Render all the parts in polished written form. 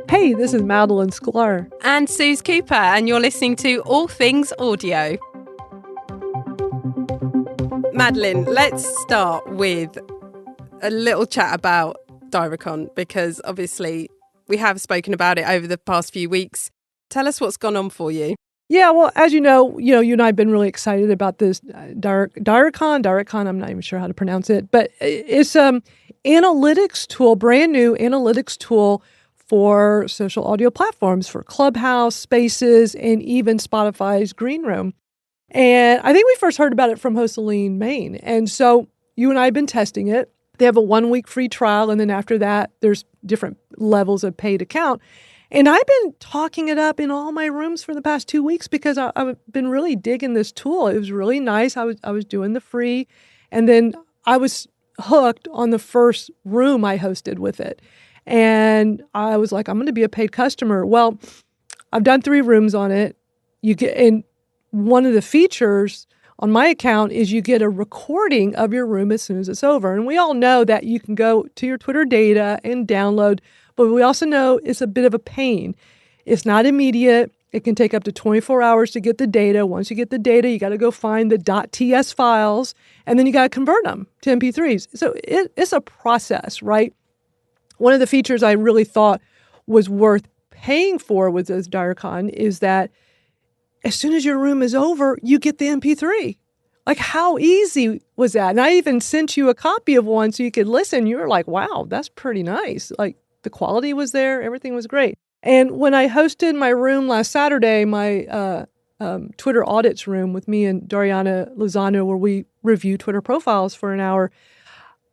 Hey, this is Madeline Sklar. And Suze Cooper, and you're listening to All Things Audio. Madeline, let's start with a little chat about Dyracon, because obviously we have spoken about it over the past few weeks. Tell us what's gone on for you. Yeah, well, as you know, you and I have been really excited about this Dyracon, I'm not even sure how to pronounce it, but it's analytics tool, brand new analytics tool for social audio platforms, for Clubhouse, Spaces, and even Spotify's Green Room. And I think we first heard about it from host Aline Main. And so you and I have been testing it. They have a 1-week free trial, and then after that, there's different levels of paid account. And I've been talking it up in all my rooms for the past 2 weeks because I've been really digging this tool. It was really nice. I was doing the free, and then I was hooked on the first room I hosted with it. And I was like, I'm going to be a paid customer. Well, I've done 3 rooms on it. And one of the features on my account is you get a recording of your room as soon as it's over. And we all know that you can go to your Twitter data and download, but we also know it's a bit of a pain. It's not immediate. It can take up to 24 hours to get the data. Once you get the data, you got to go find the .ts files, and then you got to convert them to MP3s. So it's a process, right? One of the features I really thought was worth paying for with this Dyracon is that as soon as your room is over, you get the MP3. Like, how easy was that? And I even sent you a copy of one so you could listen. You were like, wow, that's pretty nice. Like, the quality was there. Everything was great. And when I hosted my room last Saturday, my Twitter audits room with me and Dariana Lozano, where we review Twitter profiles for an hour,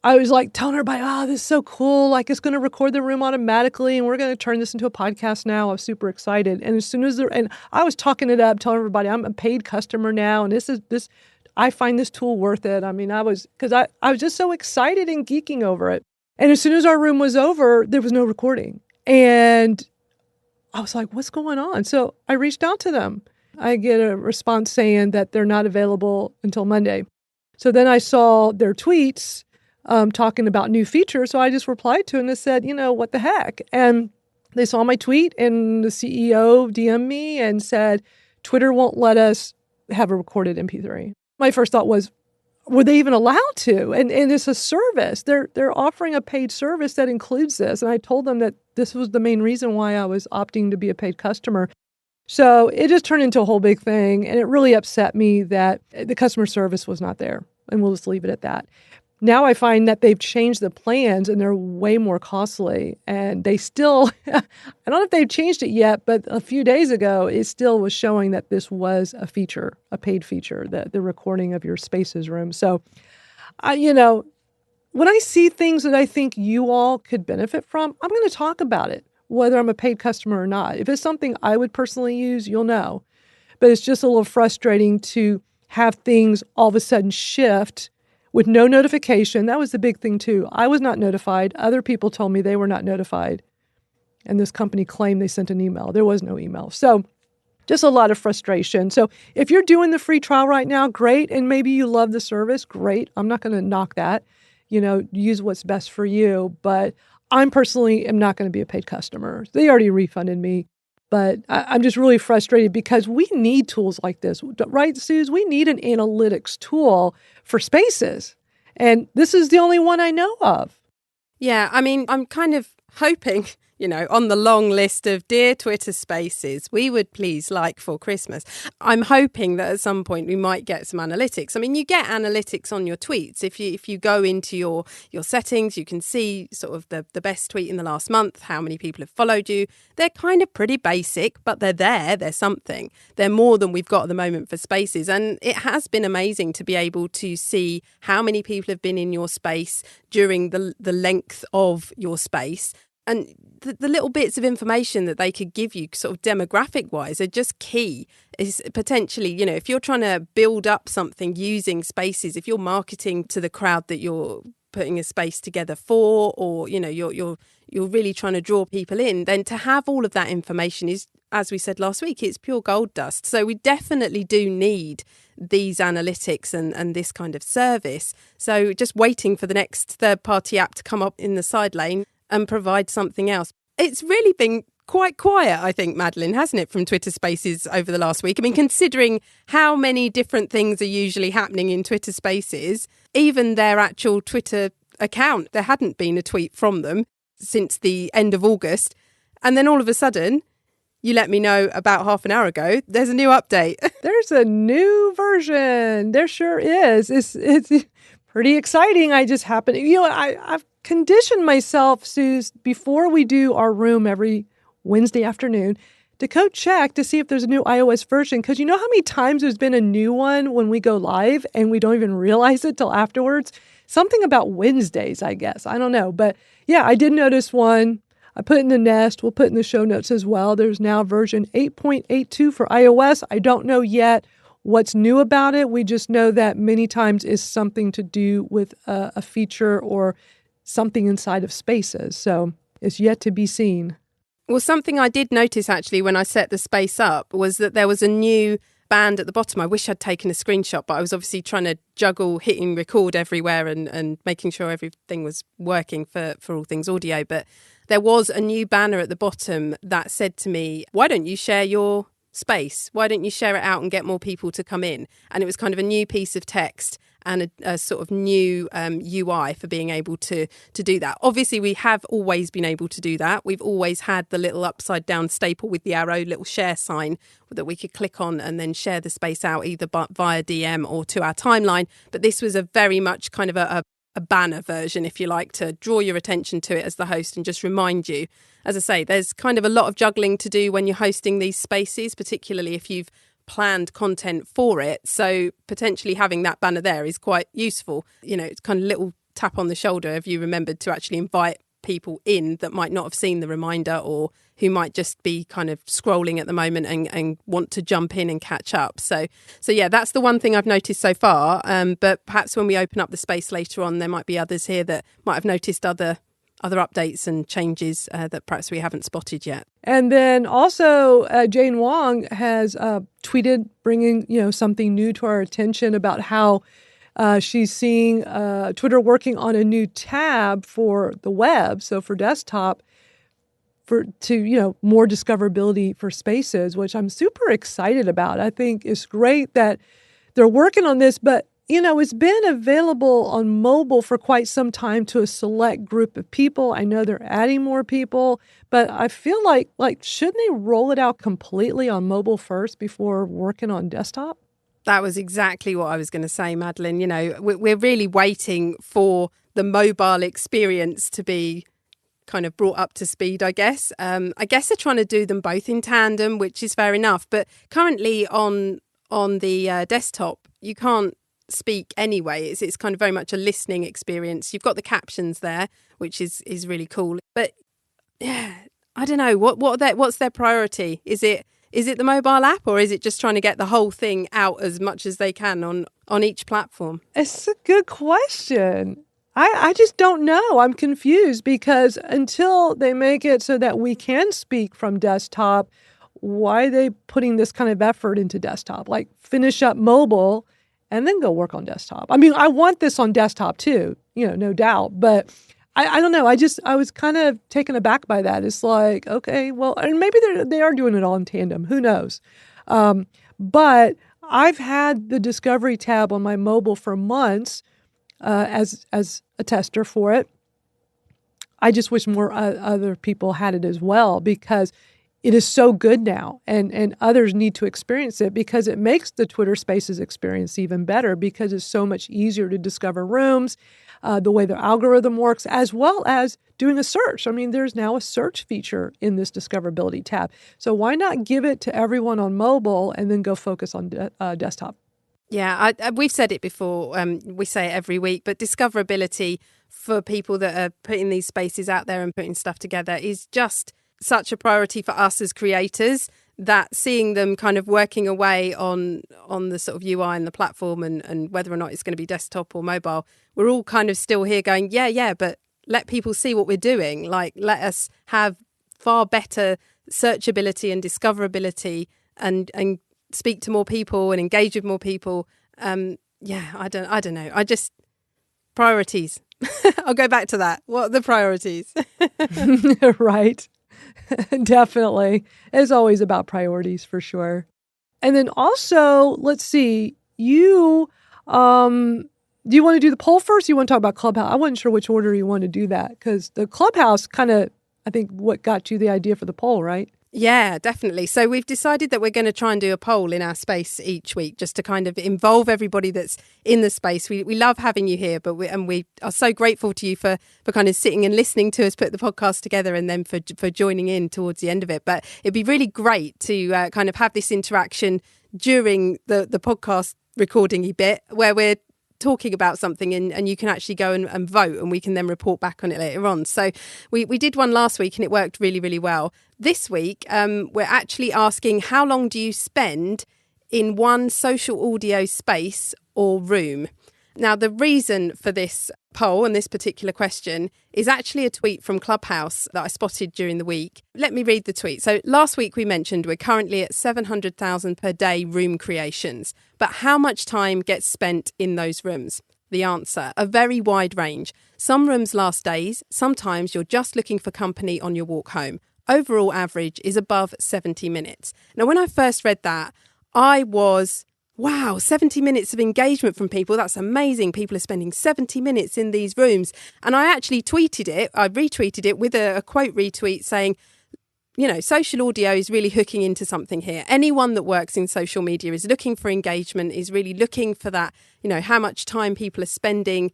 I was like telling everybody, oh, this is so cool. Like, it's going to record the room automatically, and we're going to turn this into a podcast now. I was super excited. And as soon as and I was talking it up, telling everybody I'm a paid customer now, and I find this tool worth it. I mean, I was just so excited and geeking over it. And as soon as our room was over, there was no recording. And I was like, what's going on? So I reached out to them. I get a response saying that they're not available until Monday. So then I saw their tweets talking about new features. So I just replied to it and I said, what the heck? And they saw my tweet, and the CEO DM'd me and said, Twitter won't let us have a recorded MP3. My first thought was, were they even allowed to? And it's a service. They're offering a paid service that includes this. And I told them that this was the main reason why I was opting to be a paid customer. So it just turned into a whole big thing. And it really upset me that the customer service was not there. And we'll just leave it at that. Now I find that they've changed the plans and they're way more costly. And they still, I don't know if they've changed it yet, but a few days ago, it still was showing that this was a feature, a paid feature, the recording of your Spaces room. So, when I see things that I think you all could benefit from, I'm going to talk about it, whether I'm a paid customer or not. If it's something I would personally use, you'll know. But it's just a little frustrating to have things all of a sudden shift with no notification. That was the big thing, too. I was not notified. Other people told me they were not notified. And this company claimed they sent an email. There was no email. So just a lot of frustration. So if you're doing the free trial right now, great. And maybe you love the service, great. I'm not going to knock that. Use what's best for you. But I'm personally am not going to be a paid customer. They already refunded me. But I'm just really frustrated because we need tools like this, right, Suze? We need an analytics tool for Spaces. And this is the only one I know of. Yeah, I mean, I'm kind of hoping, on the long list of dear Twitter Spaces we would please like for Christmas. I'm hoping that at some point we might get some analytics. I mean, you get analytics on your tweets. If you go into your settings, you can see sort of the best tweet in the last month, how many people have followed you. They're kind of pretty basic, but they're there. They're something. They're more than we've got at the moment for Spaces. And it has been amazing to be able to see how many people have been in your space during the length of your space. And the little bits of information that they could give you sort of demographic wise are just key. Is potentially, if you're trying to build up something using Spaces, if you're marketing to the crowd that you're putting a space together for, or, you're really trying to draw people in, then to have all of that information is, as we said last week, it's pure gold dust. So we definitely do need these analytics and this kind of service. So just waiting for the next third-party app to come up in the side lane and provide something else. It's really been quite quiet, I think, Madeline, hasn't it, from Twitter Spaces over the last week? I mean, considering how many different things are usually happening in Twitter Spaces, even their actual Twitter account, there hadn't been a tweet from them since the end of August. And then all of a sudden, you let me know about half an hour ago, there's a new update. There's a new version. There sure is. It's pretty exciting. I just happened, I've conditioned myself, Suze, before we do our room every Wednesday afternoon, to go check to see if there's a new iOS version. Because you know how many times there's been a new one when we go live and we don't even realize it till afterwards? Something about Wednesdays, I guess. I don't know. But yeah, I did notice one. I put it in the nest. We'll put it in the show notes as well. There's now version 8.82 for iOS. I don't know yet what's new about it. We just know that many times is something to do with a feature or something inside of Spaces. So it's yet to be seen. Well, something I did notice actually when I set the space up was that there was a new band at the bottom. I wish I'd taken a screenshot, but I was obviously trying to juggle hitting record everywhere and making sure everything was working for all things audio. But there was a new banner at the bottom that said to me, why don't you share your space? Why don't you share it out and get more people to come in? And it was kind of a new piece of text and a sort of new UI for being able to do that. Obviously, we have always been able to do that. We've always had the little upside down staple with the arrow, little share sign that we could click on and then share the space out either via DM or to our timeline. But this was a very much kind of a banner version, if you like, to draw your attention to it as the host and just remind you. As I say, there's kind of a lot of juggling to do when you're hosting these spaces, particularly if you've planned content for it. So potentially having that banner there is quite useful. It's kind of a little tap on the shoulder if you remembered to actually invite people in that might not have seen the reminder or who might just be kind of scrolling at the moment and want to jump in and catch up. So yeah, that's the one thing I've noticed so far. But perhaps when we open up the space later on, there might be others here that might have noticed other updates and changes that perhaps we haven't spotted yet. And then also Jane Wong has tweeted bringing something new to our attention about how she's seeing Twitter working on a new tab for the web, so for desktop, to more discoverability for Spaces, which I'm super excited about. I think it's great that they're working on this, but it's been available on mobile for quite some time to a select group of people. I know they're adding more people, but I feel like shouldn't they roll it out completely on mobile first before working on desktop? That was exactly what I was going to say, Madeline. We're really waiting for the mobile experience to be kind of brought up to speed, I guess. I guess they're trying to do them both in tandem, which is fair enough. But currently on the desktop, you can't speak anyway. It's kind of very much a listening experience. You've got the captions there, which is really cool. But yeah, I don't know what's their priority. Is it the mobile app, or is it just trying to get the whole thing out as much as they can on each platform? It's a good question. I just don't know. I'm confused because until they make it so that we can speak from desktop, why are they putting this kind of effort into desktop? Like finish up mobile and then go work on desktop. I mean, I want this on desktop too, no doubt. But I don't know. I was kind of taken aback by that. It's like, okay, well, and maybe they are doing it all in tandem. Who knows? But I've had the Discovery tab on my mobile for months as a tester for it. I just wish more other people had it as well because it is so good now, and others need to experience it because it makes the Twitter Spaces experience even better because it's so much easier to discover rooms, the way the algorithm works, as well as doing a search. I mean, there's now a search feature in this discoverability tab. So why not give it to everyone on mobile and then go focus on desktop? Yeah, we've said it before. We say it every week, but discoverability for people that are putting these spaces out there and putting stuff together is just such a priority for us as creators that seeing them kind of working away on the sort of UI and the platform and whether or not it's going to be desktop or mobile, we're all kind of still here going, yeah, but let people see what we're doing. Like, let us have far better searchability and discoverability and speak to more people and engage with more people. I don't know. Priorities. I'll go back to that. What are the priorities? Right. Definitely. It's always about priorities for sure. And then also, let's see, do you want to do the poll first? Or you want to talk about Clubhouse? I wasn't sure which order you want to do that because the Clubhouse kind of, I think, what got you the idea for the poll, right? Yeah, definitely. So we've decided that we're going to try and do a poll in our space each week just to kind of involve everybody that's in the space. We love having you here, but we are so grateful to you for kind of sitting and listening to us put the podcast together and then for joining in towards the end of it. But it'd be really great to kind of have this interaction during the podcast recording bit where we're talking about something and you can actually go and vote and we can then report back on it later on. So we did one last week and it worked really, really well. This week, we're actually asking how long do you spend in one social audio space or room? Now, the reason for this poll and this particular question is actually a tweet from Clubhouse that I spotted during the week. Let me read the tweet. So last week we mentioned we're currently at 700,000 per day room creations. But how much time gets spent in those rooms? The answer, a very wide range. Some rooms last days. Sometimes you're just looking for company on your walk home. Overall average is above 70 minutes. Now, when I first read that, I was... wow, 70 minutes of engagement from people. That's amazing. People are spending 70 minutes in these rooms. And I actually tweeted it. I retweeted it with a quote retweet saying, you know, social audio is really hooking into something here. Anyone that works in social media is looking for engagement, is really looking for that, you know, how much time people are spending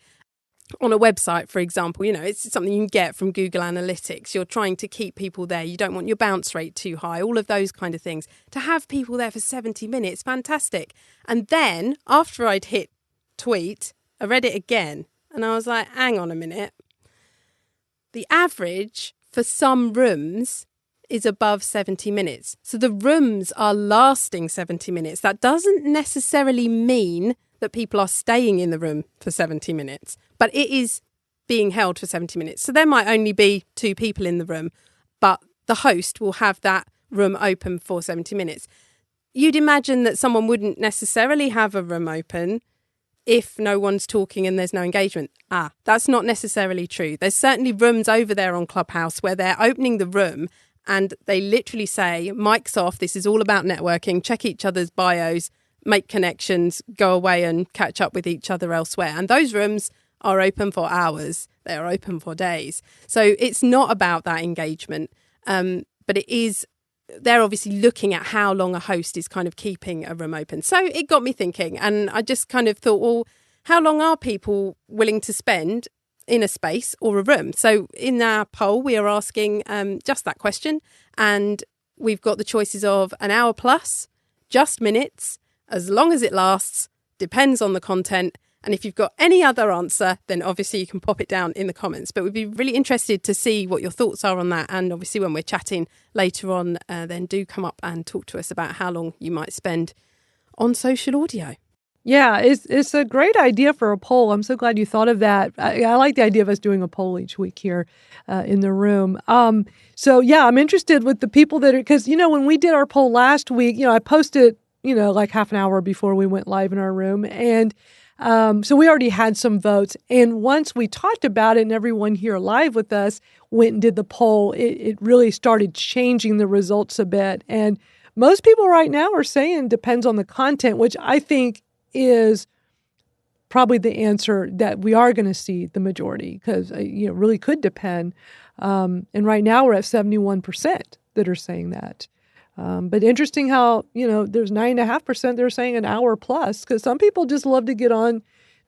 on a website, for example. You know, it's something you can get from Google Analytics. You're trying to keep people there. You don't want your bounce rate too high, all of those kind of things. To have people there for 70 minutes, fantastic. And then after I'd hit tweet, I read it again and I was like, hang on a minute. The average for some rooms is above 70 minutes. So the rooms are lasting 70 minutes. That doesn't necessarily mean that people are staying in the room for 70 minutes, but it is being held for 70 minutes. So there might only be 2 people in the room, but the host will have that room open for 70 minutes. You'd imagine that someone wouldn't necessarily have a room open if no one's talking and there's no engagement. That's not necessarily true. There's certainly rooms over there on Clubhouse where they're opening the room and they literally say, mic's off, this is all about networking, check each other's bios, make connections, go away and catch up with each other elsewhere. And those rooms are open for hours. They are open for days. So it's not about that engagement, but it is, they're obviously looking at how long a host is kind of keeping a room open. So it got me thinking, and I just kind of thought, well, how long are people willing to spend in a space or a room? So in our poll, we are asking just that question, and we've got the choices of an hour plus, just minutes, as long as it lasts, depends on the content. And if you've got any other answer, then obviously you can pop it down in the comments. But we'd be really interested to see what your thoughts are on that. And obviously when we're chatting later on, then do come up and talk to us about how long you might spend on social audio. Yeah, it's a great idea for a poll. I'm so glad you thought of that. I like the idea of us doing a poll each week here in the room. So yeah, I'm interested with the people that are, because, you know, when we did our poll last week, you know, I posted, you know, like half an hour before we went live in our room. And so we already had some votes. And once we talked about it and everyone here live with us went and did the poll, it really started changing the results a bit. And most people right now are saying depends on the content, which I think is probably the answer that we are going to see the majority, because you know, really could depend. And right now we're at 71% that are saying that. But interesting how, you know, there's 9.5% that are saying an hour plus, because some people just love to get on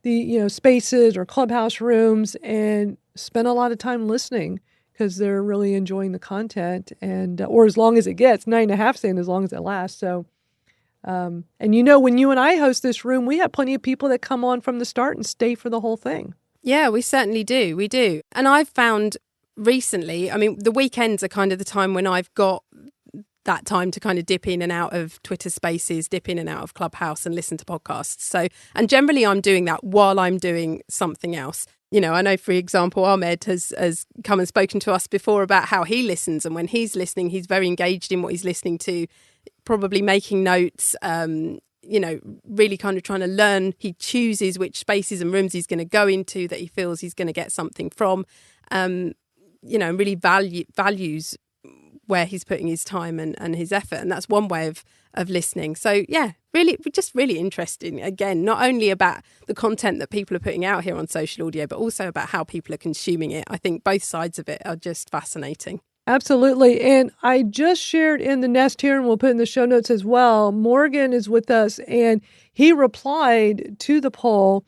the, you know, spaces or Clubhouse rooms and spend a lot of time listening because they're really enjoying the content, and or as long as it gets. 9.5 saying as long as it lasts. So, and you know, when you and I host this room, we have plenty of people that come on from the start and stay for the whole thing. Yeah, we certainly do. We do. And I've found recently, I mean, the weekends are kind of the time when I've got that time to kind of dip in and out of Twitter Spaces, dip in and out of Clubhouse and listen to podcasts. So, and generally I'm doing that while I'm doing something else. You know, I know, for example, Ahmed has come and spoken to us before about how he listens, and when he's listening, he's very engaged in what he's listening to, probably making notes, really kind of trying to learn. He chooses which spaces and rooms he's going to go into that he feels he's going to get something from, and really values where he's putting his time and his effort. And that's one way of listening. So, yeah, really interesting. Again, not only about the content that people are putting out here on social audio, but also about how people are consuming it. I think both sides of it are just fascinating. Absolutely. And I just shared in the nest here, and we'll put in the show notes as well. Morgan is with us, and he replied to the poll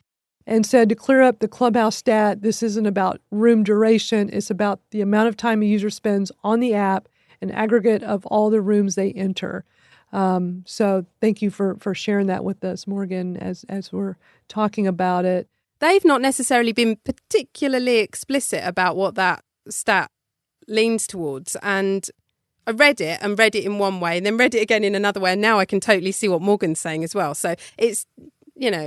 and said, to clear up the Clubhouse stat, this isn't about room duration. It's about the amount of time a user spends on the app, an aggregate of all the rooms they enter. So thank you for sharing that with us, Morgan, as we're talking about it. They've not necessarily been particularly explicit about what that stat leans towards. And I read it in one way and then read it again in another way. And now I can totally see what Morgan's saying as well. So it's,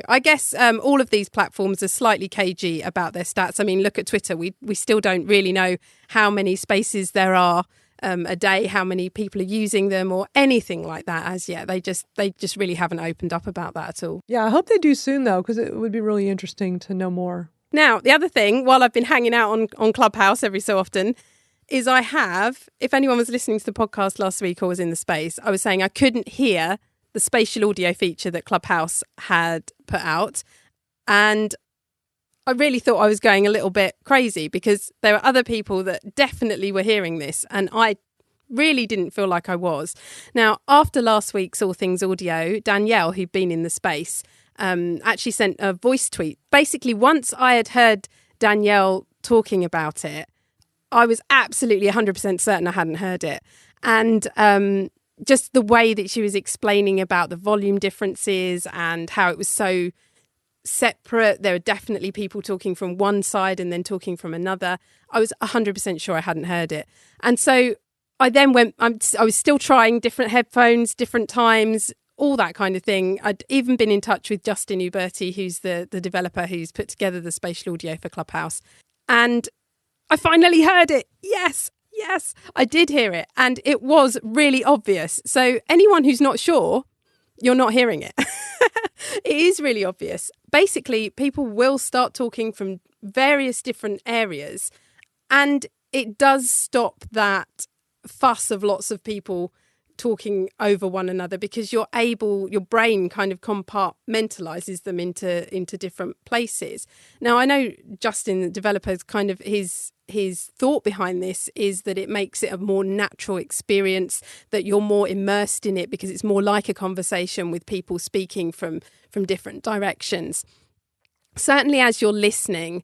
I guess all of these platforms are slightly cagey about their stats. I mean, look at Twitter. We still don't really know how many spaces there are a day, how many people are using them or anything like that as yet. They just really haven't opened up about that at all. Yeah, I hope they do soon, though, because it would be really interesting to know more. Now, the other thing, while I've been hanging out on Clubhouse every so often, is I have, if anyone was listening to the podcast last week or was in the space, I was saying I couldn't hear the spatial audio feature that Clubhouse had put out. And I really thought I was going a little bit crazy because there were other people that definitely were hearing this and I really didn't feel like I was. Now, after last week's All Things Audio, Danielle, who'd been in the space, actually sent a voice tweet. Basically, once I had heard Danielle talking about it, I was absolutely 100% certain I hadn't heard it. And just the way that she was explaining about the volume differences and how it was so separate. There were definitely people talking from one side and then talking from another. I was 100% sure I hadn't heard it. And so I then I was still trying different headphones, different times, all that kind of thing. I'd even been in touch with Justin Uberti, who's the developer who's put together the spatial audio for Clubhouse. And I finally heard it. Yes, I did hear it. And it was really obvious. So anyone who's not sure, you're not hearing it. It is really obvious. Basically, people will start talking from various different areas. And it does stop that fuss of lots of people talking over one another because your brain kind of compartmentalizes them into different places. Now, I know Justin, the developer's kind of his thought behind this is that it makes it a more natural experience, that you're more immersed in it because it's more like a conversation with people speaking from different directions. Certainly as you're listening,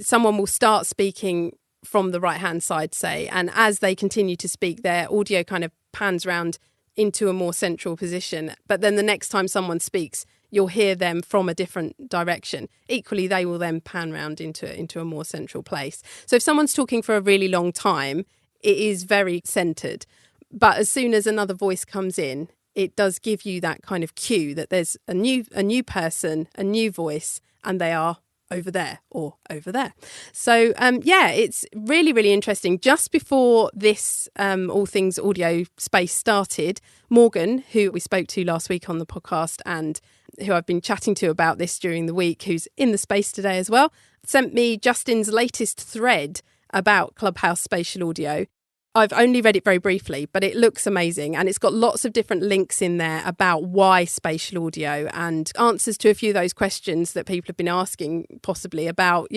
someone will start speaking from the right-hand side, say, and as they continue to speak, their audio kind of pans round into a more central position. But then the next time someone speaks, you'll hear them from a different direction. Equally, they will then pan round into a more central place. So if someone's talking for a really long time, it is very centred. But as soon as another voice comes in, it does give you that kind of cue that there's a new person, a new voice, and they are over there or over there. So, it's really, really interesting. Just before this All Things Audio space started, Morgan, who we spoke to last week on the podcast and who I've been chatting to about this during the week, who's in the space today as well, sent me Justin's latest thread about Clubhouse spatial audio. I've only read it very briefly, but it looks amazing. And it's got lots of different links in there about why spatial audio and answers to a few of those questions that people have been asking possibly about,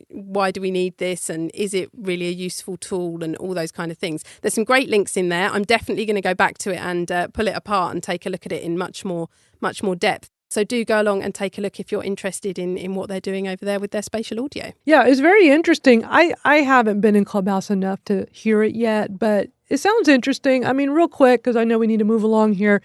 why do we need this? And is it really a useful tool and all those kind of things? There's some great links in there. I'm definitely going to go back to it and pull it apart and take a look at it in much more depth. So do go along and take a look if you're interested in what they're doing over there with their spatial audio. Yeah, it's very interesting. I haven't been in Clubhouse enough to hear it yet, but it sounds interesting. I mean, real quick, because I know we need to move along here.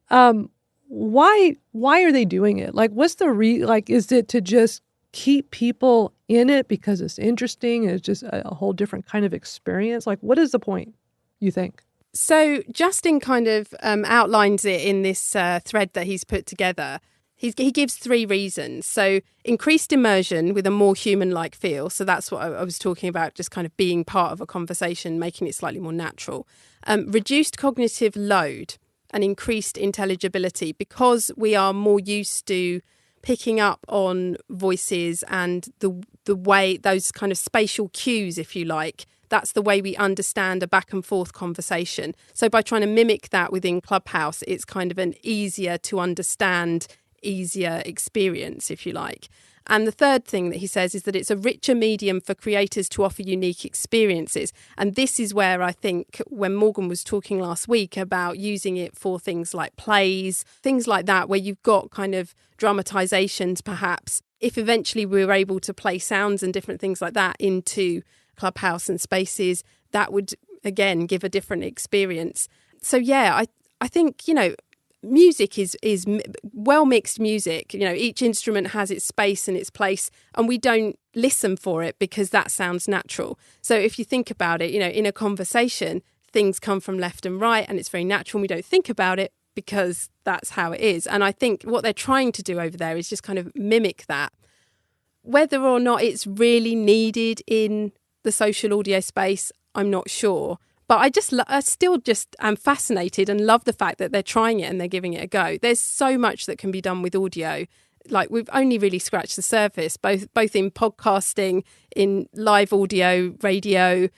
Why are they doing it? Like, what's the is it to just keep people in it because it's interesting and it's just a whole different kind of experience? Like, what is the point, you think? So Justin kind of outlines it in this thread that he's put together. He gives 3 reasons. So increased immersion with a more human-like feel. So that's what I was talking about, just kind of being part of a conversation, making it slightly more natural. Reduced cognitive load and increased intelligibility, because we are more used to picking up on voices and the way, those kind of spatial cues, if you like. That's the way we understand a back and forth conversation. So by trying to mimic that within Clubhouse, it's kind of an easier to understand, easier experience, if you like. And the third thing that he says is that it's a richer medium for creators to offer unique experiences. And this is where I think when Morgan was talking last week about using it for things like plays, things like that, where you've got kind of dramatizations, perhaps, if eventually we were able to play sounds and different things like that into Clubhouse and Spaces, that would, again, give a different experience. So, yeah, I think, music is well mixed music. Each instrument has its space and its place, and we don't listen for it because that sounds natural. So if you think about it, in a conversation, things come from left and right, and it's very natural, and we don't think about it because that's how it is. And I think what they're trying to do over there is just kind of mimic that. Whether or not it's really needed in the social audio space, I'm not sure. But I still just am fascinated and love the fact that they're trying it and they're giving it a go. There's so much that can be done with audio. Like, we've only really scratched the surface, both in podcasting, in live audio, radio,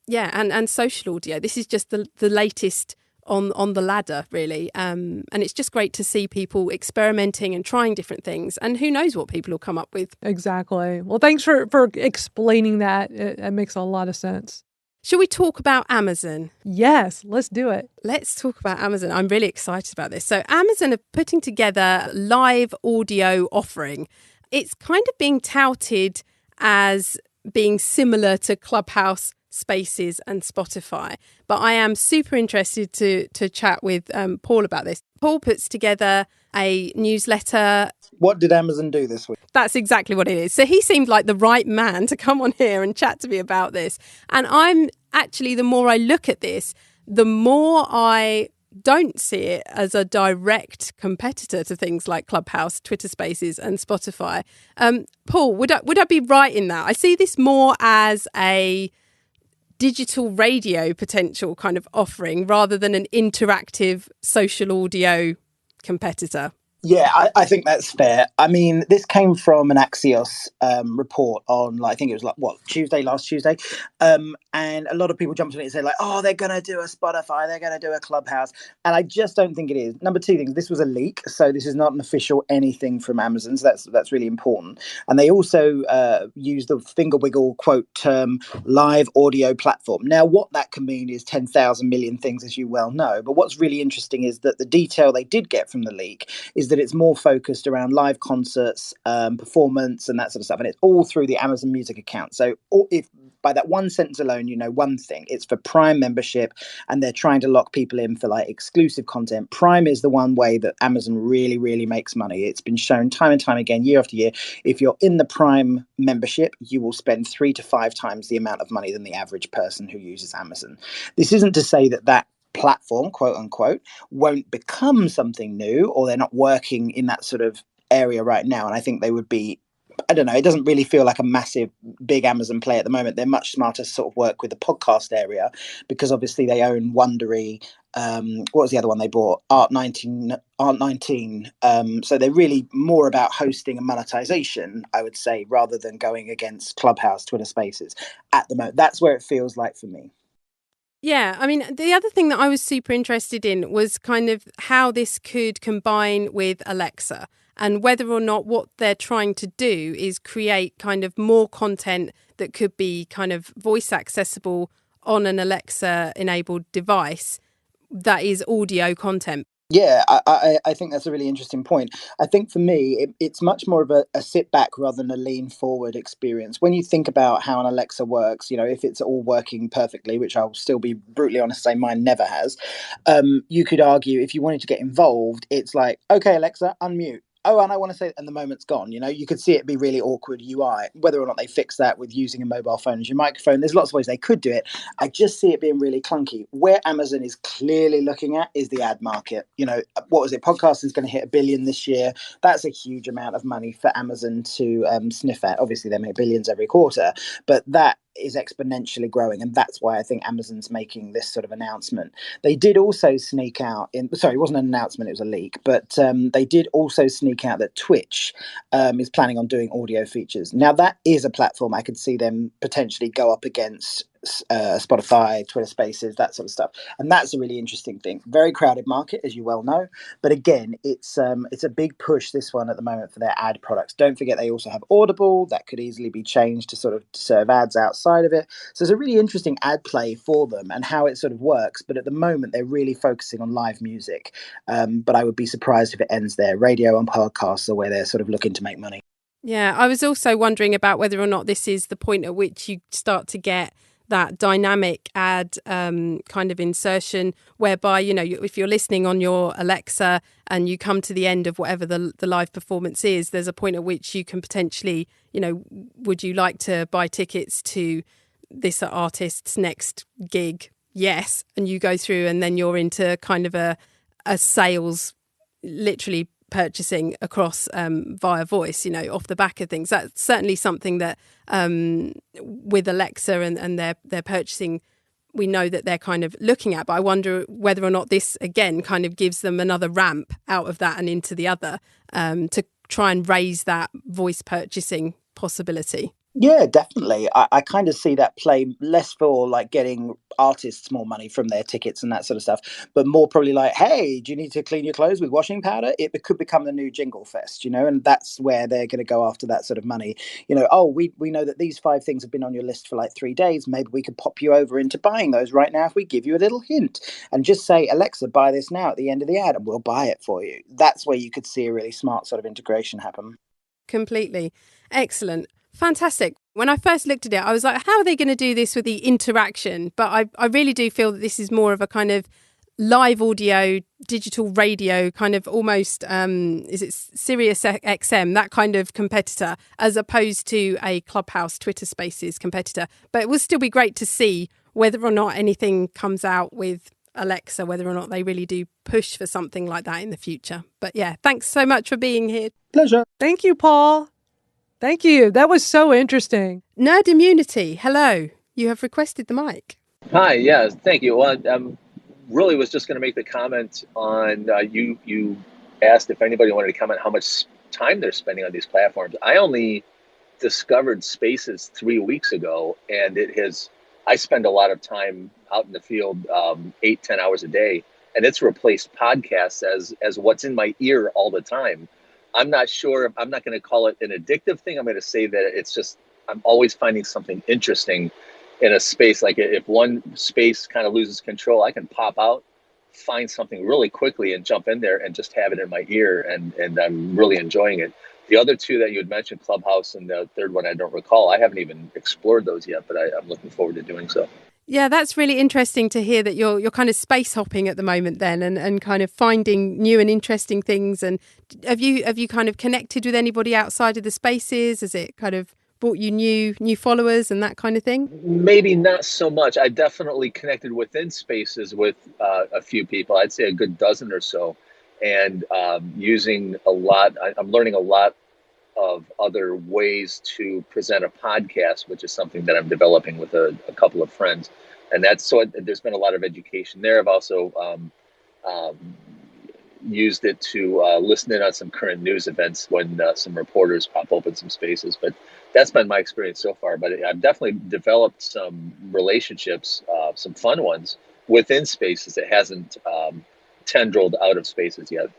and social audio. This is just the latest on the ladder, really. And it's just great to see people experimenting and trying different things. And who knows what people will come up with. Exactly. Well, thanks for explaining that. It makes a lot of sense. Shall we talk about Amazon? Yes, let's do it. Let's talk about Amazon. I'm really excited about this. So Amazon are putting together a live audio offering. It's kind of being touted as being similar to Clubhouse, Spaces and Spotify. But I am super interested to chat with Paul about this. Paul puts together a newsletter. What did Amazon do this week? That's exactly what it is. So he seemed like the right man to come on here and chat to me about this. And I'm actually, the more I look at this, the more I don't see it as a direct competitor to things like Clubhouse, Twitter Spaces and Spotify. Paul, would I be right in that? I see this more as a digital radio potential kind of offering rather than an interactive social audio competitor. Yeah, I think that's fair. I mean, this came from an Axios report on, I think it was last Tuesday. And a lot of people jumped on it and said, oh, they're going to do a Spotify, they're going to do a Clubhouse. And I just don't think it is. Number two things, this was a leak. So this is not an official anything from Amazon. So that's really important. And they also use the finger wiggle quote term live audio platform. Now, what that can mean is 10,000 million things, as you well know. But what's really interesting is that the detail they did get from the leak is that it's more focused around live concerts, performance and that sort of stuff. And it's all through the Amazon Music account. So if by that one sentence alone, you know one thing, it's for Prime membership and they're trying to lock people in for exclusive content. Prime is the one way that Amazon really, really makes money. It's been shown time and time again, year after year. If you're in the Prime membership, you will spend 3 to 5 times the amount of money than the average person who uses Amazon. This isn't to say that platform, quote unquote, won't become something new, or they're not working in that sort of area right now. And I think they would be, I don't know, it doesn't really feel like a massive, big Amazon play at the moment. They're much smarter to sort of work with the podcast area because obviously they own Wondery. What was the other one they bought? Art19. So they're really more about hosting and monetization, I would say, rather than going against Clubhouse, Twitter Spaces at the moment. That's where it feels like for me. Yeah, I mean, the other thing that I was super interested in was kind of how this could combine with Alexa and whether or not what they're trying to do is create kind of more content that could be kind of voice accessible on an Alexa-enabled device that is audio content. Yeah, I think that's a really interesting point. I think for me, it's much more of a sit back rather than a lean forward experience. When you think about how an Alexa works, if it's all working perfectly, which I'll still be brutally honest, say mine never has, you could argue if you wanted to get involved, it's like, okay, Alexa, unmute. Oh, and I want to say, and the moment's gone. You could see it be really awkward UI. Whether or not they fix that with using a mobile phone as your microphone, there's lots of ways they could do it. I just see it being really clunky. Where Amazon is clearly looking at is the ad market. What was it? Podcasting is going to hit 1 billion this year. That's a huge amount of money for Amazon to sniff at. Obviously, they make billions every quarter, but that is exponentially growing, and that's why I think Amazon's making this sort of announcement. They did also sneak out it wasn't an announcement, it was a leak, but they did also sneak out that Twitch is planning on doing audio features. Now that is a platform I could see them potentially go up against Spotify, Twitter Spaces, that sort of stuff, and that's a really interesting thing. Very crowded market, as you well know, but again, it's a big push, this one, at the moment, for their ad products. Don't forget they also have Audible that could easily be changed to sort of serve ads outside of it. So it's a really interesting ad play for them and how it sort of works. But at the moment, they're really focusing on live music. But I would be surprised if it ends there. Radio and podcasts are where they're sort of looking to make money. Yeah, I was also wondering about whether or not this is the point at which you start to get that dynamic ad kind of insertion whereby, if you're listening on your Alexa and you come to the end of whatever the live performance is, there's a point at which you can potentially, would you like to buy tickets to this artist's next gig? Yes. And you go through and then you're into kind of a sales, literally purchasing across via voice, off the back of things. That's certainly something that with Alexa and their purchasing, we know that they're kind of looking at. But I wonder whether or not this, again, kind of gives them another ramp out of that and into the other to try and raise that voice purchasing possibility. Yeah, definitely. I kind of see that play less for like getting artists more money from their tickets and that sort of stuff, but more probably like, hey, do you need to clean your clothes with washing powder? It could become the new Jingle Fest, and that's where they're going to go after that sort of money. Oh, we know that these 5 things have been on your list for like 3 days. Maybe we could pop you over into buying those right now if we give you a little hint and just say, Alexa, buy this now at the end of the ad and we'll buy it for you. That's where you could see a really smart sort of integration happen. Completely. Excellent. Fantastic. When I first looked at it, I was like, how are they going to do this with the interaction? But I really do feel that this is more of a kind of live audio, digital radio, kind of almost, is it Sirius XM, that kind of competitor, as opposed to a Clubhouse Twitter Spaces competitor. But it will still be great to see whether or not anything comes out with Alexa, whether or not they really do push for something like that in the future. But yeah, thanks so much for being here. Pleasure. Thank you, Paul. Thank you. That was so interesting. Nerd Immunity, hello. You have requested the mic. Hi, yes, thank you. Well, really was just going to make the comment on you asked if anybody wanted to comment how much time they're spending on these platforms. I only discovered Spaces 3 weeks ago, and I spend a lot of time out in the field, 8-10 hours a day, and it's replaced podcasts as what's in my ear all the time. I'm not sure. I'm not going to call it an addictive thing. I'm going to say that it's just, I'm always finding something interesting in a space. Like if one space kind of loses control, I can pop out, find something really quickly and jump in there and just have it in my ear. And I'm really enjoying it. The other 2 that you had mentioned, Clubhouse, and the third one I don't recall, I haven't even explored those yet, but I'm looking forward to doing so. Yeah, that's really interesting to hear that you're kind of space hopping at the moment then and kind of finding new and interesting things. And have you kind of connected with anybody outside of the spaces? Has it kind of brought you new followers and that kind of thing? Maybe not so much. I definitely connected within spaces with a few people. I'd say a good dozen or so, and using a lot. I'm learning a lot of other ways to present a podcast, which is something that I'm developing with a couple of friends. And there's been a lot of education there. I've also used it to listen in on some current news events when some reporters pop open some spaces. But that's been my experience so far. But I've definitely developed some relationships, some fun ones within spaces that hasn't tendrilled out of spaces yet.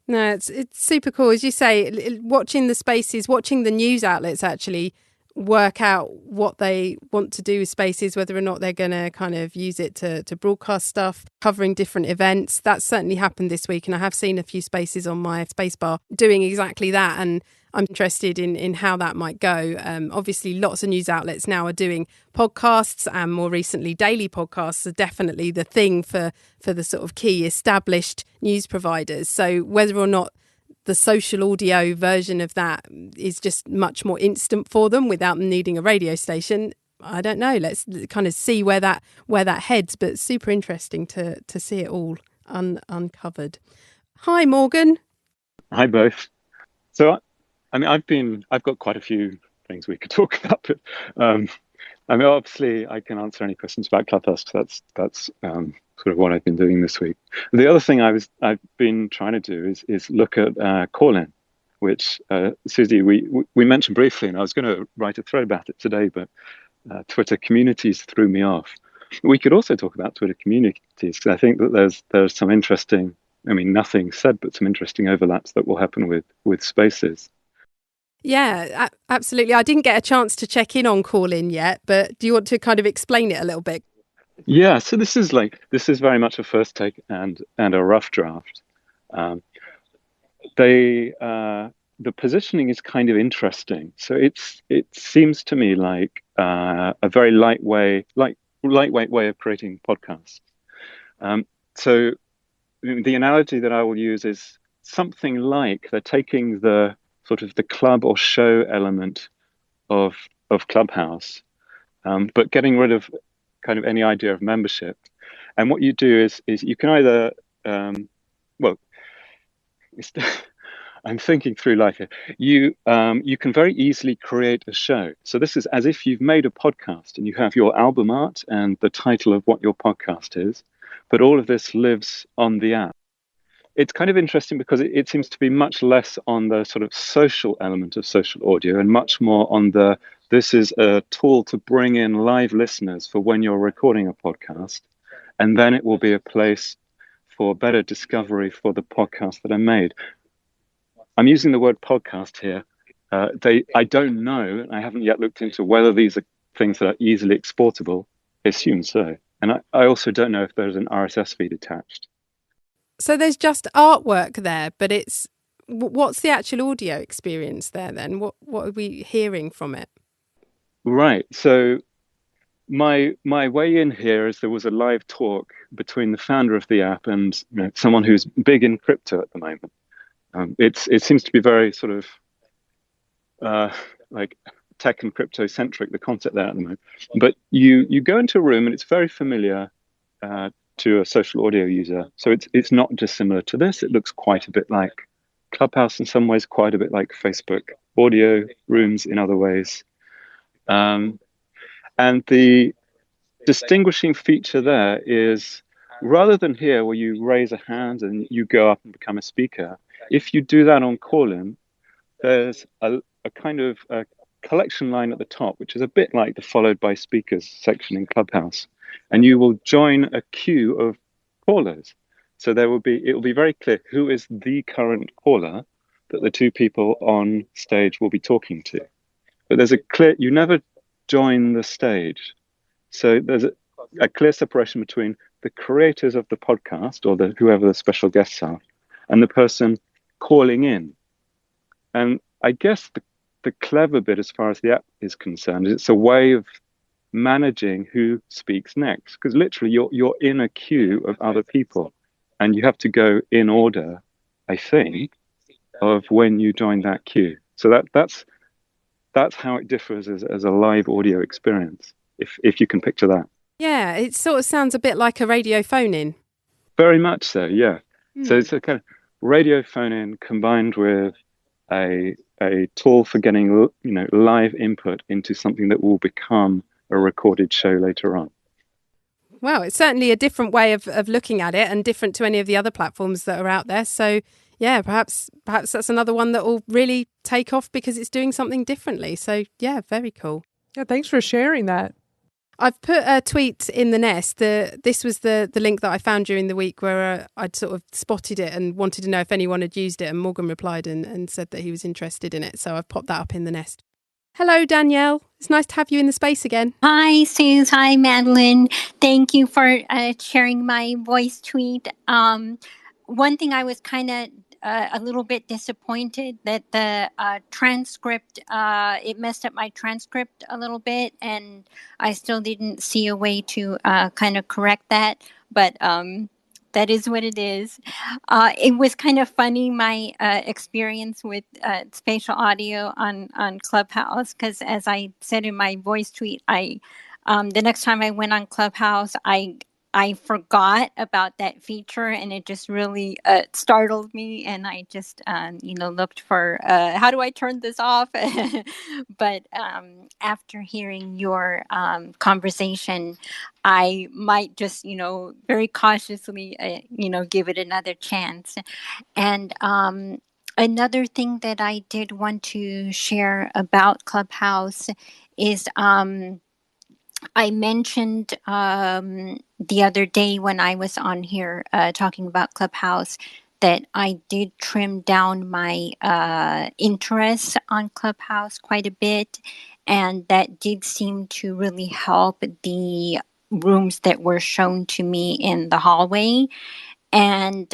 No, it's super cool. As you say, watching the spaces, watching the news outlets actually work out what they want to do with spaces, whether or not they're going to kind of use it to broadcast stuff, covering different events. That's certainly happened this week. And I have seen a few spaces on my spacebar doing exactly that. And I'm interested in how that might go. Obviously, lots of news outlets now are doing podcasts, and more recently, daily podcasts are definitely the thing for the sort of key established news providers. So whether or not the social audio version of that is just much more instant for them without them needing a radio station. I don't know. Let's kind of see where that heads, but super interesting to see it all uncovered. Hi, Morgan. Hi, both. So, I mean, I've got quite a few things we could talk about, but I mean, obviously, I can answer any questions about Clubhouse because that's sort of what I've been doing this week. The other thing I've been trying to do is look at Callin, which Susie we mentioned briefly, and I was going to write a thread about it today, but Twitter communities threw me off. We could also talk about Twitter communities because I think that there's some interesting, I mean, nothing said, but some interesting overlaps that will happen with Spaces. Yeah, absolutely. I didn't get a chance to check in on Callin yet, but do you want to kind of explain it a little bit? Yeah, so this is very much a first take and a rough draft. The positioning is kind of interesting. So it seems to me like a very lightweight way of creating podcasts. So the analogy that I will use is something like they're taking the sort of the club or show element of Clubhouse, but getting rid of kind of any idea of membership. And what you do is you can either, I'm thinking through you can very easily create a show. So this is as if you've made a podcast and you have your album art and the title of what your podcast is, but all of this lives on the app. It's kind of interesting because it seems to be much less on the sort of social element of social audio and much more on this is a tool to bring in live listeners for when you're recording a podcast. And then it will be a place for better discovery for the podcasts that are made. I'm using the word podcast here. I don't know, I haven't yet looked into whether these are things that are easily exportable. I assume so. And I also don't know if there's an RSS feed attached. So there's just artwork there, but what's the actual audio experience there then? What are we hearing from it? Right. So my way in here is there was a live talk between the founder of the app and someone who's big in crypto at the moment. It seems to be very sort of like tech and crypto centric, the concept there at the moment. But you go into a room and it's very familiar to a social audio user. So it's not dissimilar to this. It looks quite a bit like Clubhouse in some ways, quite a bit like Facebook audio rooms in other ways. And the distinguishing feature there is rather than here where you raise a hand and you go up and become a speaker, if you do that on Callin, there's a kind of a collection line at the top, which is a bit like the followed by speakers section in Clubhouse. And you will join a queue of callers. So it will be very clear who is the current caller that the two people on stage will be talking to. But there's you never join the stage. So there's a clear separation between the creators of the podcast or whoever the special guests are and the person calling in. And I guess the clever bit as far as the app is concerned is it's a way of managing who speaks next, because literally you're in a queue of other people and you have to go in order, I think, of when you join that queue. So that's how it differs as a live audio experience, if you can picture that. Yeah, it sort of sounds a bit like a radio phone-in. Very much so, yeah. So it's a kind of radio phone-in combined with a tool for getting live input into something that will become a recorded show later on. Well, it's certainly a different way of looking at it and different to any of the other platforms that are out there. So, yeah, perhaps that's another one that will really take off because it's doing something differently. So, yeah, very cool. Yeah, thanks for sharing that. I've put a tweet in the nest. This was the link that I found during the week where I'd sort of spotted it and wanted to know if anyone had used it. And Morgan replied and said that he was interested in it. So I've popped that up in the nest. Hello, Danielle. It's nice to have you in the space again. Hi, Suze. Hi, Madeline. Thank you for sharing my voice tweet. One thing I was kind of a little bit disappointed that the transcript, it messed up my transcript a little bit, and I still didn't see a way to kind of correct that. But That is what it is. It was kind of funny, my experience with spatial audio on Clubhouse, because as I said in my voice tweet, the next time I went on Clubhouse, I forgot about that feature, and it just really startled me. And I just, looked for how do I turn this off? But after hearing your conversation, I might just, very cautiously, give it another chance. And another thing that I did want to share about Clubhouse is I mentioned the other day when I was on here talking about Clubhouse that I did trim down my interests on Clubhouse quite a bit. And that did seem to really help the rooms that were shown to me in the hallway. And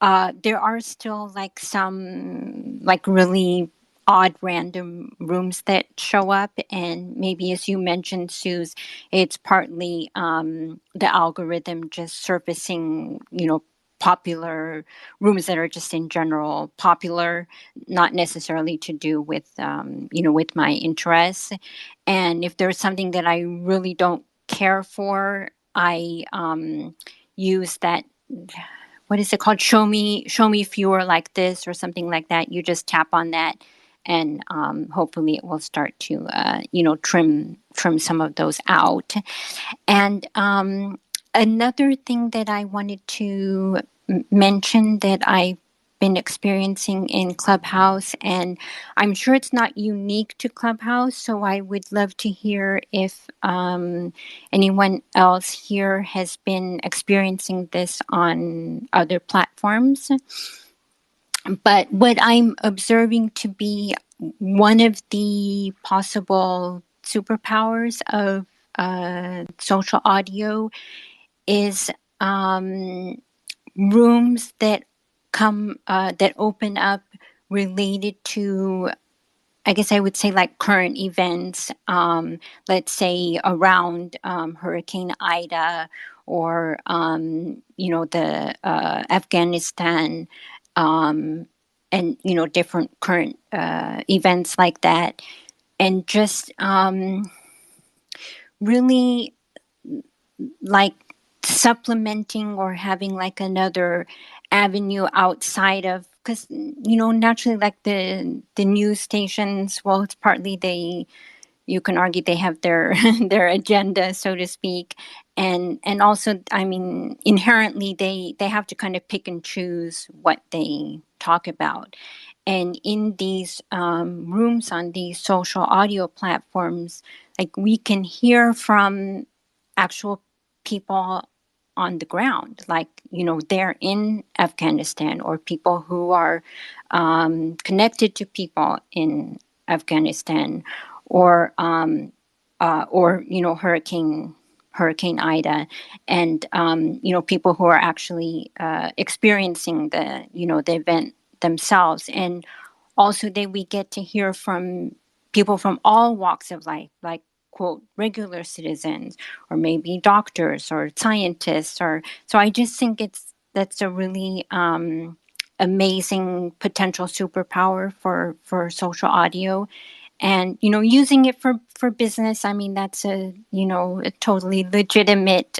there are still like some like really odd random rooms that show up, and maybe as you mentioned, Suze, it's partly the algorithm just surfacing popular rooms that are just in general popular, not necessarily to do with with my interests. And if there's something that I really don't care for, I use that, what is it called? Show me fewer like this or something like that. You just tap on that, and hopefully it will start to trim some of those out. And another thing that I wanted to mention that I've been experiencing in Clubhouse, and I'm sure it's not unique to Clubhouse, so I would love to hear if anyone else here has been experiencing this on other platforms. But what I'm observing to be one of the possible superpowers of social audio is rooms that open up related to, I guess I would say, like current events, let's say around Hurricane Ida, or the Afghanistan, and different current events like that, and just really like supplementing or having like another avenue outside of, because naturally, like the news stations, well, it's partly you can argue they have their their agenda, so to speak, and also, I mean, inherently they have to kind of pick and choose what they talk about. And in these rooms on these social audio platforms, like we can hear from actual people on the ground, like they're in Afghanistan, or people who are connected to people in Afghanistan, or Hurricane Ida, and people who are actually experiencing the the event themselves. And also that we get to hear from people from all walks of life, like, quote, regular citizens, or maybe doctors or scientists. Or so I just think that's a really amazing potential superpower for social audio. And using it for business, I mean, that's a totally legitimate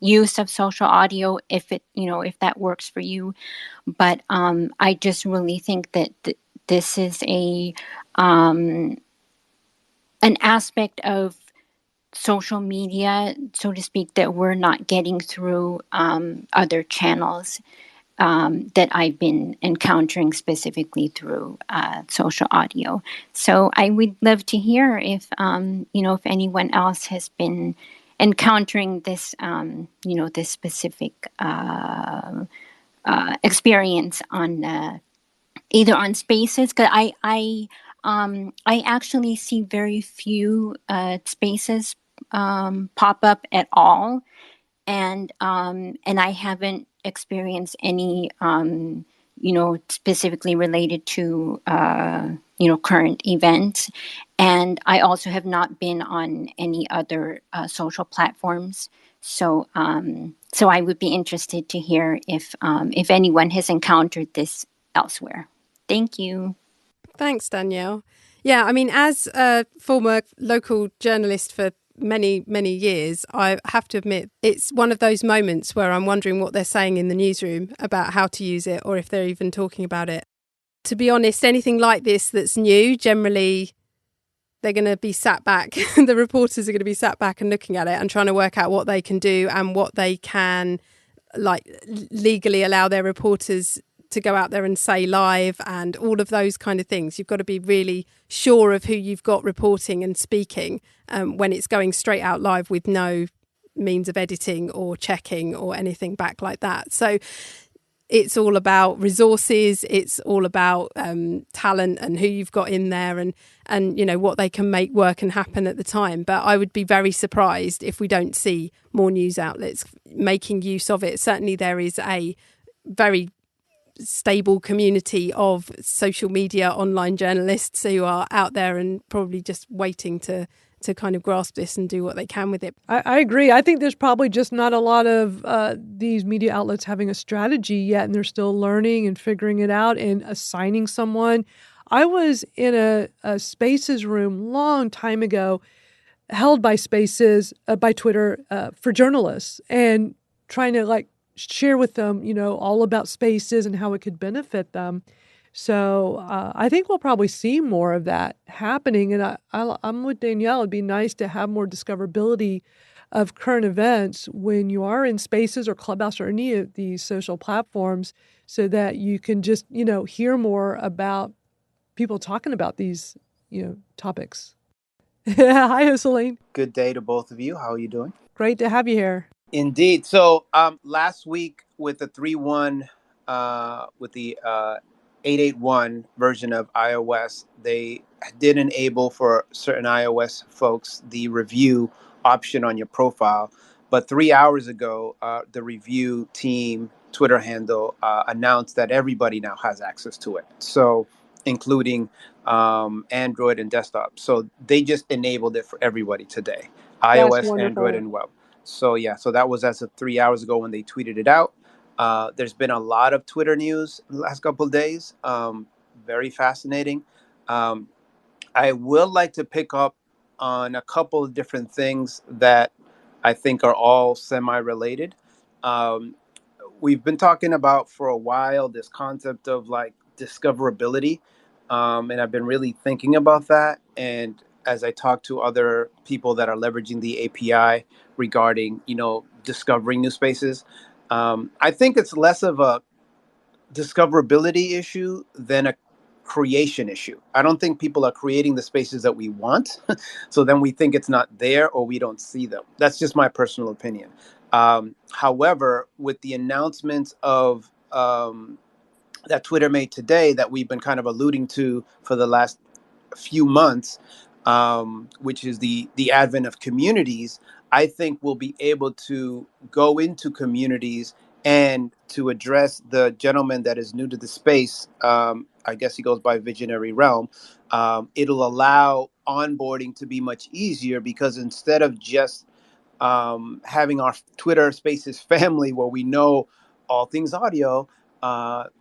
use of social audio, if it if that works for you. But I just really think that this is an aspect of social media, so to speak, that we're not getting through other channels that I've been encountering specifically through social audio. So I would love to hear if if anyone else has been encountering this this specific experience on either on Spaces, because I actually see very few Spaces pop up at all, and I haven't experienced any specifically related to current events. And I also have not been on any other social platforms. So so I would be interested to hear if anyone has encountered this elsewhere. Thank you. Thanks, Danielle. Yeah, I mean, as a former local journalist for many, many years, I have to admit it's one of those moments where I'm wondering what they're saying in the newsroom about how to use it or if they're even talking about it. To be honest, anything like this that's new, generally they're going to be sat back. The reporters are going to be sat back and looking at it and trying to work out what they can do and what they can legally allow their reporters to go out there and say live and all of those kind of things. You've got to be really sure of who you've got reporting and speaking when it's going straight out live with no means of editing or checking or anything back like that. So it's all about resources. It's all about talent and who you've got in there and you know what they can make work and happen at the time. But I would be very surprised if we don't see more news outlets making use of it. Certainly there is a very stable community of social media online journalists who are out there and probably just waiting to kind of grasp this and do what they can with it. I agree. I think there's probably just not a lot of these media outlets having a strategy yet, and they're still learning and figuring it out and assigning someone. I was in a Spaces room long time ago, held by Spaces, by Twitter, for journalists, and trying to share with them, all about Spaces and how it could benefit them. So I think we'll probably see more of that happening. And I'm with Danielle. It'd be nice to have more discoverability of current events when you are in Spaces or Clubhouse or any of these social platforms so that you can just, hear more about people talking about these, topics. Hi, Jocelyn. Good day to both of you. How are you doing? Great to have you here. Indeed. So last week with the 3.1, with the 8.8.1 version of iOS, they did enable for certain iOS folks the review option on your profile. But 3 hours ago, the review team Twitter handle announced that everybody now has access to it. So including Android and desktop. So they just enabled it for everybody today. iOS, Android, and web. So yeah, so that was as of 3 hours ago when they tweeted it out. There's been a lot of Twitter news in the last couple of days. Very fascinating. I would like to pick up on a couple of different things that I think are all semi-related. We've been talking about for a while this concept of discoverability, and I've been really thinking about that. And as I talk to other people that are leveraging the API regarding, discovering new spaces, I think it's less of a discoverability issue than a creation issue. I don't think people are creating the spaces that we want. So then we think it's not there or we don't see them. That's just my personal opinion. However, with the announcements of that Twitter made today that we've been kind of alluding to for the last few months, which is the advent of communities, I think we'll be able to go into communities and to address the gentleman that is new to the space. I guess he goes by Visionary Realm. It'll allow onboarding to be much easier because instead of just having our Twitter Spaces family where we know all things audio,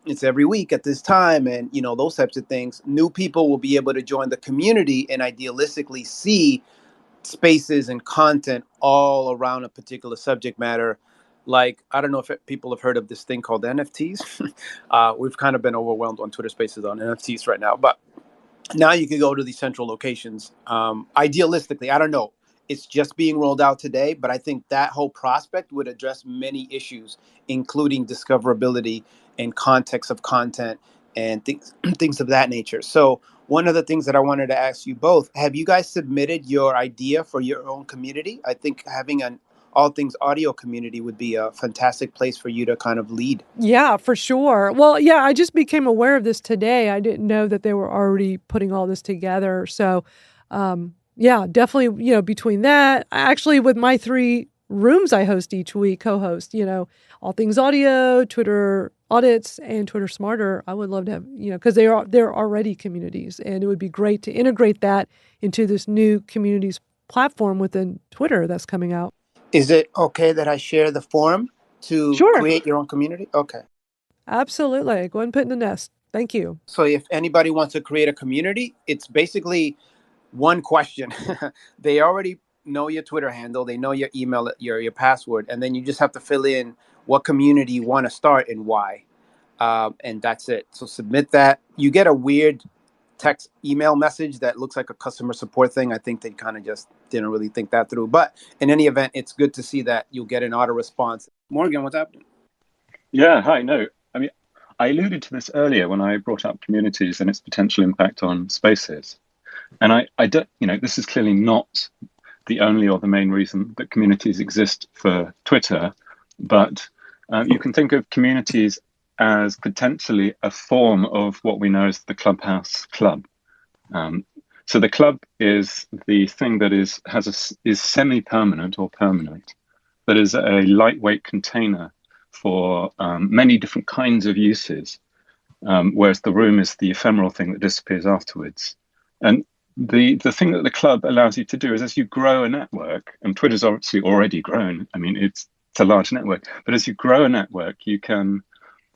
it's every week at this time and those types of things, new people will be able to join the community and idealistically see spaces and content all around a particular subject matter. Like, I don't know if people have heard of this thing called NFTs. We've kind of been overwhelmed on Twitter Spaces on NFTs right now, but now you can go to these central locations. Idealistically, I don't know. It's just being rolled out today, but I think that whole prospect would address many issues, including discoverability and context of content and things of that nature. So one of the things that I wanted to ask you both, have you guys submitted your idea for your own community? I think having an all things audio community would be a fantastic place for you to kind of lead. Yeah, for sure. Well, yeah, I just became aware of this today. I didn't know that they were already putting all this together. So, yeah, definitely, between that, actually with my 3 rooms I host each week, co-host, all things audio, Twitter audits, and Twitter Smarter, I would love to have, because they're already communities, and it would be great to integrate that into this new communities platform within Twitter that's coming out. Is it okay that I share the form to Sure. create your own community? Okay. Absolutely. Go ahead and put in the nest. Thank you. So if anybody wants to create a community, it's basically one question. They already know your Twitter handle, they know your email, your password, and then you just have to fill in what community you want to start and why. And that's it. So submit that. You get a weird text email message that looks like a customer support thing. I think they kind of just didn't really think that through. But in any event, it's good to see that you'll get an auto response. Morgan, what's happening? Yeah, hi. No, I mean, I alluded to this earlier when I brought up communities and its potential impact on spaces. And I don't, this is clearly not the only or the main reason that communities exist for Twitter, but you can think of communities as potentially a form of what we know as the Clubhouse Club. So the club is the thing that is semi-permanent or permanent, that is a lightweight container for many different kinds of uses, whereas the room is the ephemeral thing that disappears afterwards. And the thing that the club allows you to do is, as you grow a network, and Twitter's obviously already grown, I mean, it's a large network, but as you grow a network, you can,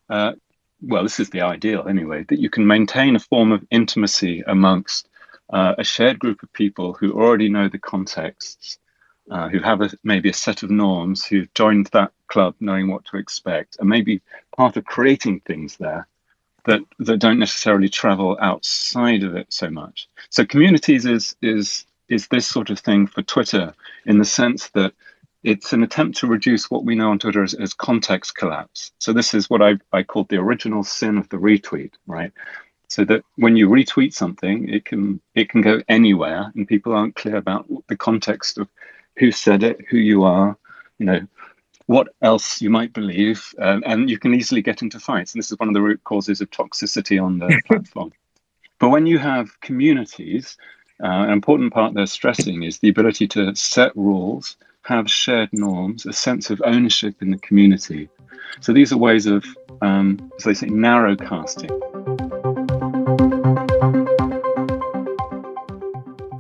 this is the ideal anyway, that you can maintain a form of intimacy amongst a shared group of people who already know the contexts, who have maybe a set of norms, who've joined that club knowing what to expect, and maybe part of creating things there that don't necessarily travel outside of it so much. So communities is this sort of thing for Twitter, in the sense that it's an attempt to reduce what we know on Twitter as context collapse. So this is what I called the original sin of the retweet, right? So that when you retweet something, it can go anywhere, and people aren't clear about the context of who said it, who you are, what else you might believe, and you can easily get into fights. And this is one of the root causes of toxicity on the platform. But when you have communities, an important part they're stressing is the ability to set rules, have shared norms, a sense of ownership in the community. So these are ways of, as they say, narrow casting.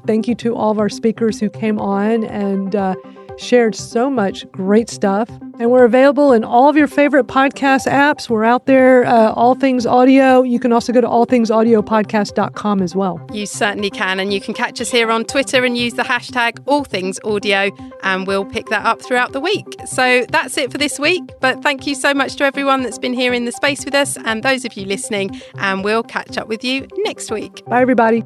Thank you to all of our speakers who came on and shared so much great stuff. And we're available in all of your favorite podcast apps. We're out there, All Things Audio. You can also go to allthingsaudiopodcast.com as well. You certainly can. And you can catch us here on Twitter and use the hashtag AllThingsAudio, and we'll pick that up throughout the week. So that's it for this week. But thank you so much to everyone that's been here in the space with us, and those of you listening. And we'll catch up with you next week. Bye, everybody.